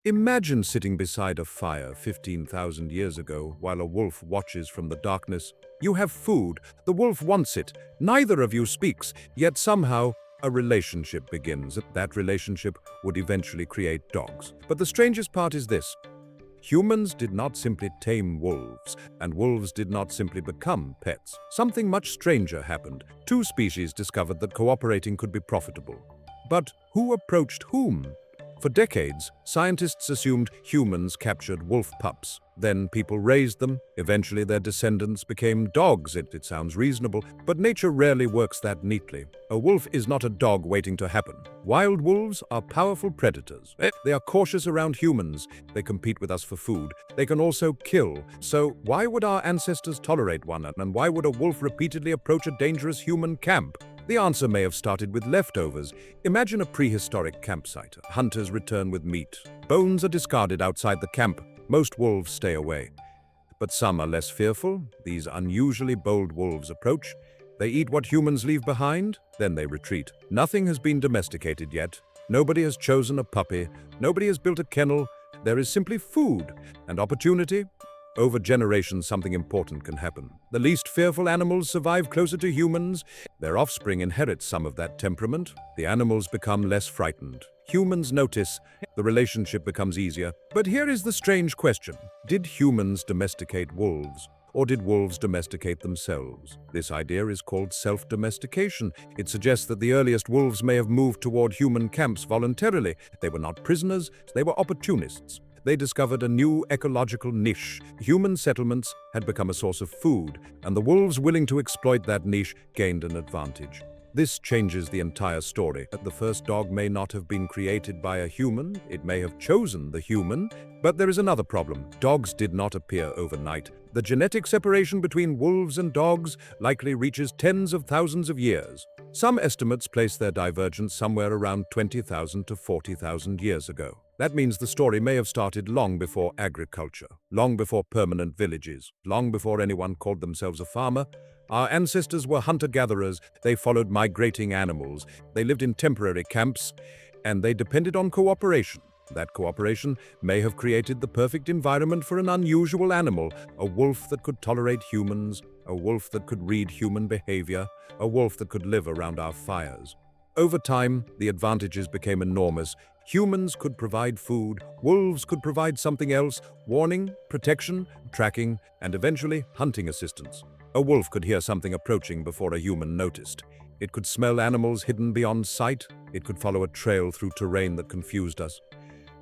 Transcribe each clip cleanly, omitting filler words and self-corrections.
Imagine sitting beside a fire 15,000 years ago while a wolf watches from the darkness. You have food, the wolf wants it, neither of you speaks, yet somehow a relationship begins. That relationship would eventually create dogs. But the strangest part is this. Humans did not simply tame wolves, and wolves did not simply become pets. Something much stranger happened. Two species discovered that cooperating could be profitable. But who approached whom? For decades, scientists assumed humans captured wolf pups. Then people raised them. Eventually their descendants became dogs. It sounds reasonable, but nature rarely works that neatly. A wolf is not a dog waiting to happen. Wild wolves are powerful predators. They are cautious around humans. They compete with us for food. They can also kill. So why would our ancestors tolerate one, and why would a wolf repeatedly approach a dangerous human camp? The answer may have started with leftovers. Imagine a prehistoric campsite. Hunters return with meat. Bones are discarded outside the camp. Most wolves stay away. But some are less fearful. These unusually bold wolves approach. They eat what humans leave behind, then they retreat. Nothing has been domesticated yet. Nobody has chosen a puppy. Nobody has built a kennel. There is simply food and opportunity. Over generations, something important can happen. The least fearful animals survive closer to humans. Their offspring inherits some of that temperament. The animals become less frightened. Humans notice. The relationship becomes easier. But here is the strange question. Did humans domesticate wolves? Or did wolves domesticate themselves? This idea is called self-domestication. It suggests that the earliest wolves may have moved toward human camps voluntarily. They were not prisoners, they were opportunists. They discovered a new ecological niche. Human settlements had become a source of food, and the wolves willing to exploit that niche gained an advantage. This changes the entire story. The first dog may not have been created by a human, it may have chosen the human, but there is another problem. Dogs did not appear overnight. The genetic separation between wolves and dogs likely reaches tens of thousands of years. Some estimates place their divergence somewhere around 20,000 to 40,000 years ago. That means the story may have started long before agriculture, long before permanent villages, long before anyone called themselves a farmer. Our ancestors were hunter-gatherers. They followed migrating animals. They lived in temporary camps, and they depended on cooperation. That cooperation may have created the perfect environment for an unusual animal, a wolf that could tolerate humans, a wolf that could read human behavior, a wolf that could live around our fires. Over time, the advantages became enormous. Humans could provide food, wolves could provide something else: warning, protection, tracking, and eventually hunting assistance. A wolf could hear something approaching before a human noticed. It could smell animals hidden beyond sight. It could follow a trail through terrain that confused us.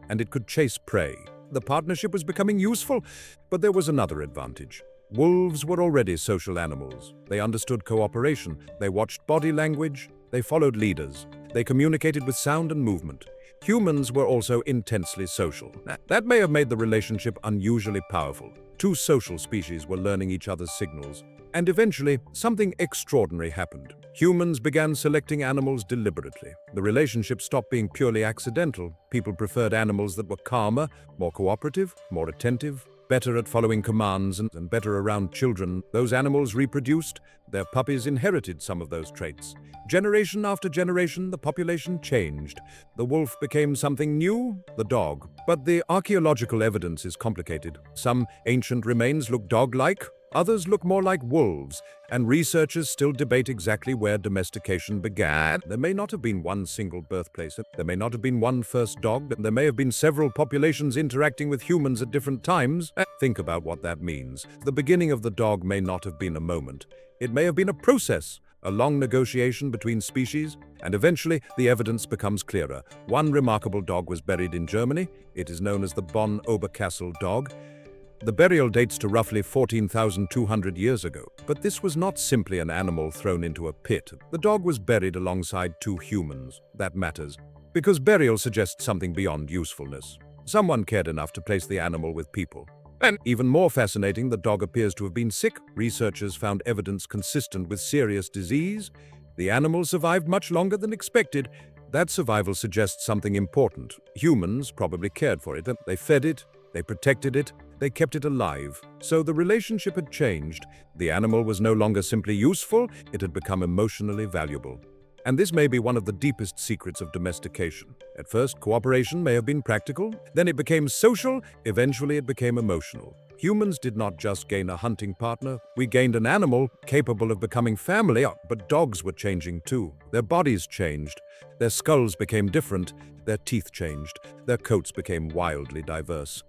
And it could chase prey. The partnership was becoming useful, but there was another advantage. Wolves were already social animals. They understood cooperation. They watched body language. They followed leaders. They communicated with sound and movement. Humans were also intensely social. That may have made the relationship unusually powerful. Two social species were learning each other's signals. And eventually, something extraordinary happened. Humans began selecting animals deliberately. The relationship stopped being purely accidental. People preferred animals that were calmer, more cooperative, more attentive, better at following commands, and better around children. Those animals reproduced. Their puppies inherited some of those traits. Generation after generation, the population changed. The wolf became something new, the dog. But the archaeological evidence is complicated. Some ancient remains look dog-like, others look more like wolves, and researchers still debate exactly where domestication began. There may not have been one single birthplace. There may not have been one first dog. There may have been several populations interacting with humans at different times. Think about what that means. The beginning of the dog may not have been a moment. It may have been a process, a long negotiation between species, and eventually the evidence becomes clearer. One remarkable dog was buried in Germany. It is known as the Bonn-Oberkassel dog. The burial dates to roughly 14,200 years ago. But this was not simply an animal thrown into a pit. The dog was buried alongside two humans. That matters, because burial suggests something beyond usefulness. Someone cared enough to place the animal with people. And even more fascinating, the dog appears to have been sick. Researchers found evidence consistent with serious disease. The animal survived much longer than expected. That survival suggests something important. Humans probably cared for it. They fed it, they protected it, they kept it alive. So the relationship had changed. The animal was no longer simply useful, it had become emotionally valuable. And this may be one of the deepest secrets of domestication. At first, cooperation may have been practical, then it became social, eventually it became emotional. Humans did not just gain a hunting partner, we gained an animal capable of becoming family, but dogs were changing too. Their bodies changed, their skulls became different, their teeth changed, their coats became wildly diverse.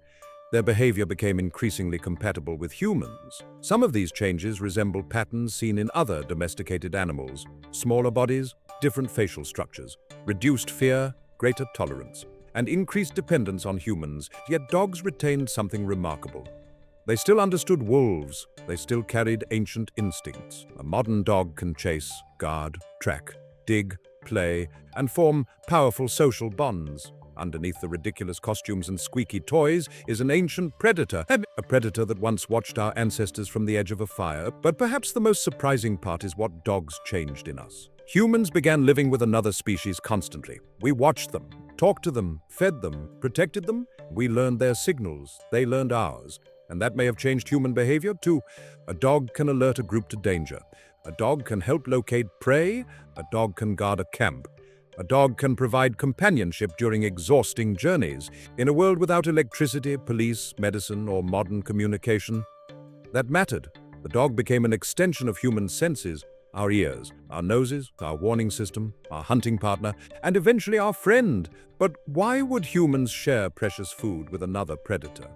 Their behavior became increasingly compatible with humans. Some of these changes resemble patterns seen in other domesticated animals. Smaller bodies, different facial structures, reduced fear, greater tolerance, and increased dependence on humans, yet dogs retained something remarkable. They still understood wolves, they still carried ancient instincts. A modern dog can chase, guard, track, dig, play, and form powerful social bonds. Underneath the ridiculous costumes and squeaky toys is an ancient predator, a predator that once watched our ancestors from the edge of a fire. But perhaps the most surprising part is what dogs changed in us. Humans began living with another species constantly. We watched them, talked to them, fed them, protected them. We learned their signals, they learned ours. And that may have changed human behavior too. A dog can alert a group to danger. A dog can help locate prey. A dog can guard a camp. A dog can provide companionship during exhausting journeys. In a world without electricity, police, medicine, or modern communication, that mattered. The dog became an extension of human senses, our ears, our noses, our warning system, our hunting partner, and eventually our friend. But why would humans share precious food with another predator?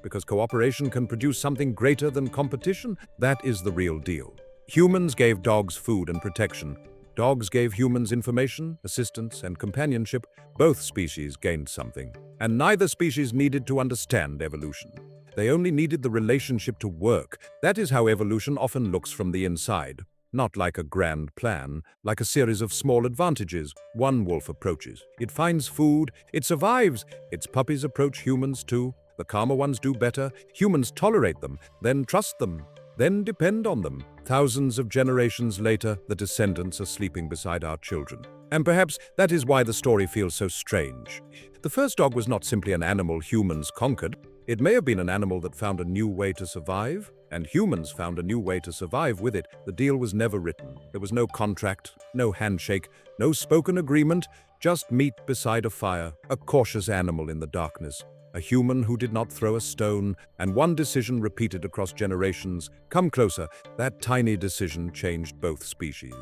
Because cooperation can produce something greater than competition? That is the real deal. Humans gave dogs food and protection. Dogs gave humans information, assistance, and companionship. Both species gained something, and neither species needed to understand evolution. They only needed the relationship to work. That is how evolution often looks from the inside. Not like a grand plan, like a series of small advantages. One wolf approaches. It finds food, it survives. Its puppies approach humans too. The calmer ones do better. Humans tolerate them, then trust them, then depend on them. Thousands of generations later, the descendants are sleeping beside our children. And perhaps that is why the story feels so strange. The first dog was not simply an animal humans conquered. It may have been an animal that found a new way to survive, and humans found a new way to survive with it. The deal was never written. There was no contract, no handshake, no spoken agreement, just meat beside a fire, a cautious animal in the darkness. A human who did not throw a stone, and one decision repeated across generations. Come closer. That tiny decision changed both species.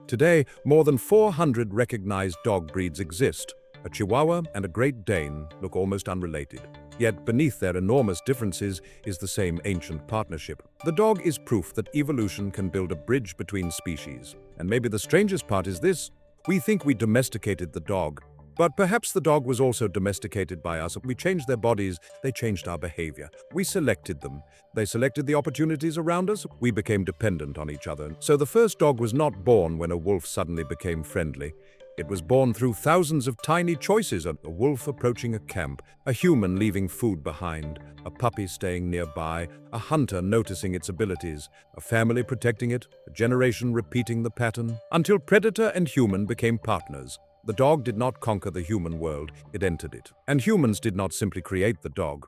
Today, more than 400 recognized dog breeds exist. A Chihuahua and a Great Dane look almost unrelated. Yet beneath their enormous differences is the same ancient partnership. The dog is proof that evolution can build a bridge between species. And maybe the strangest part is this: we think we domesticated the dog, but perhaps the dog was also domesticated by us. We changed their bodies, they changed our behavior. We selected them. They selected the opportunities around us. We became dependent on each other. So the first dog was not born when a wolf suddenly became friendly. It was born through thousands of tiny choices: a wolf approaching a camp, a human leaving food behind, a puppy staying nearby, a hunter noticing its abilities, a family protecting it, a generation repeating the pattern, until predator and human became partners. The dog did not conquer the human world, it entered it. And humans did not simply create the dog.